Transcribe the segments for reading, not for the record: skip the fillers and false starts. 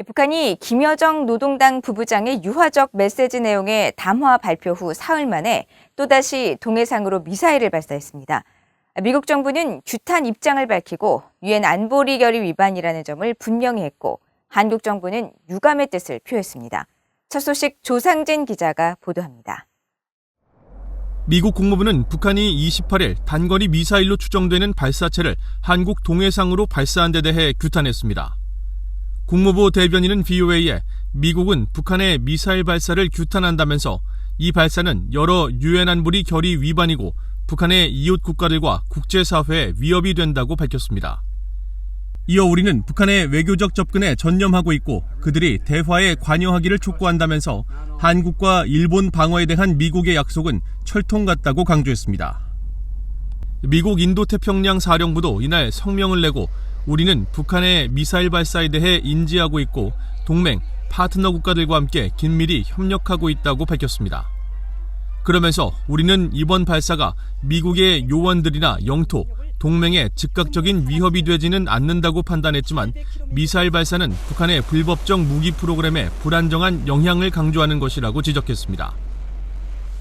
북한이 김여정 노동당 부부장의 유화적 메시지 내용의 담화 발표 후 사흘 만에 또다시 동해상으로 미사일을 발사했습니다. 미국 정부는 규탄 입장을 밝히고 유엔 안보리 결의 위반이라는 점을 분명히 했고 한국 정부는 유감의 뜻을 표했습니다. 첫 소식 조상진 기자가 보도합니다. 미국 국무부는 북한이 28일 단거리 미사일로 추정되는 발사체를 한국 동해상으로 발사한 데 대해 규탄했습니다. 국무부 대변인은 VOA에 미국은 북한의 미사일 발사를 규탄한다면서 이 발사는 여러 유엔 안보리 결의 위반이고 북한의 이웃 국가들과 국제사회에 위협이 된다고 밝혔습니다. 이어 우리는 북한의 외교적 접근에 전념하고 있고 그들이 대화에 관여하기를 촉구한다면서 한국과 일본 방어에 대한 미국의 약속은 철통 같다고 강조했습니다. 미국 인도태평양 사령부도 이날 성명을 내고 우리는 북한의 미사일 발사에 대해 인지하고 있고 동맹, 파트너 국가들과 함께 긴밀히 협력하고 있다고 밝혔습니다. 그러면서 우리는 이번 발사가 미국의 요원들이나 영토, 동맹에 즉각적인 위협이 되지는 않는다고 판단했지만 미사일 발사는 북한의 불법적 무기 프로그램에 불안정한 영향을 강조하는 것이라고 지적했습니다.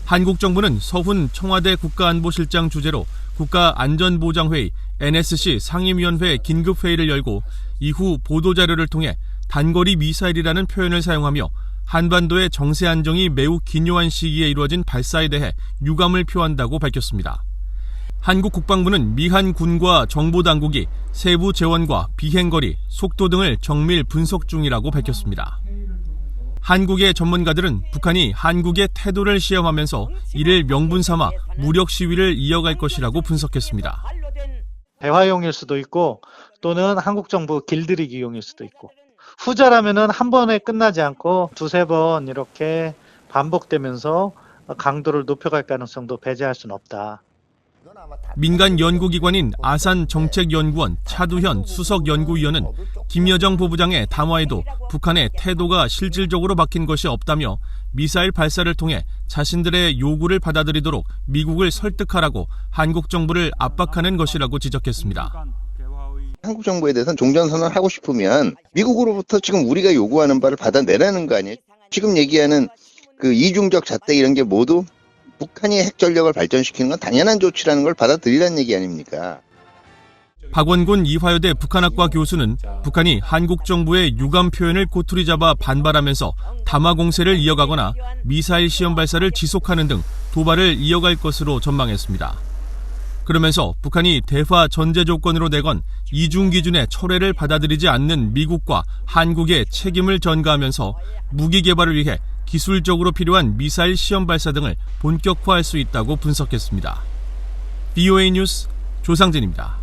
한국 정부는 서훈 청와대 국가안보실장 주재로 국가안전보장회의 NSC 상임위원회 긴급회의를 열고 이후 보도자료를 통해 단거리 미사일이라는 표현을 사용하며 한반도의 정세 안정이 매우 기묘한 시기에 이루어진 발사에 대해 유감을 표한다고 밝혔습니다. 한국 국방부는 미한 군과 정보당국이 세부 재원과 비행거리, 속도 등을 정밀 분석 중이라고 밝혔습니다. 한국의 전문가들은 북한이 한국의 태도를 시험하면서 이를 명분 삼아 무력 시위를 이어갈 것이라고 분석했습니다. 대화용일 수도 있고 또는 한국 정부 길들이기용일 수도 있고 후자라면은 한 번에 끝나지 않고 두세 번 이렇게 반복되면서 강도를 높여갈 가능성도 배제할 수는 없다. 민간 연구기관인 아산정책연구원 차두현 수석연구위원은 김여정 부부장의 담화에도 북한의 태도가 실질적으로 바뀐 것이 없다며 미사일 발사를 통해 자신들의 요구를 받아들이도록 미국을 설득하라고 한국 정부를 압박하는 것이라고 지적했습니다. 한국 정부에 대해서는 종전선언을 하고 싶으면 미국으로부터 지금 우리가 요구하는 바를 받아내라는 거 아니에요? 지금 얘기하는 그 이중적 잣대 이런 게 모두 북한이 핵 전력을 발전시키는 건 당연한 조치라는 걸 받아들이라는 얘기 아닙니까? 박원군 이화여대 북한학과 교수는 북한이 한국 정부의 유감 표현을 꼬투리 잡아 반발하면서 담화 공세를 이어가거나 미사일 시험 발사를 지속하는 등 도발을 이어갈 것으로 전망했습니다. 그러면서 북한이 대화 전제 조건으로 내건 이중 기준의 철회를 받아들이지 않는 미국과 한국의 책임을 전가하면서 무기 개발을 위해 기술적으로 필요한 미사일 시험 발사 등을 본격화할 수 있다고 분석했습니다. VOA 뉴스 조상진입니다.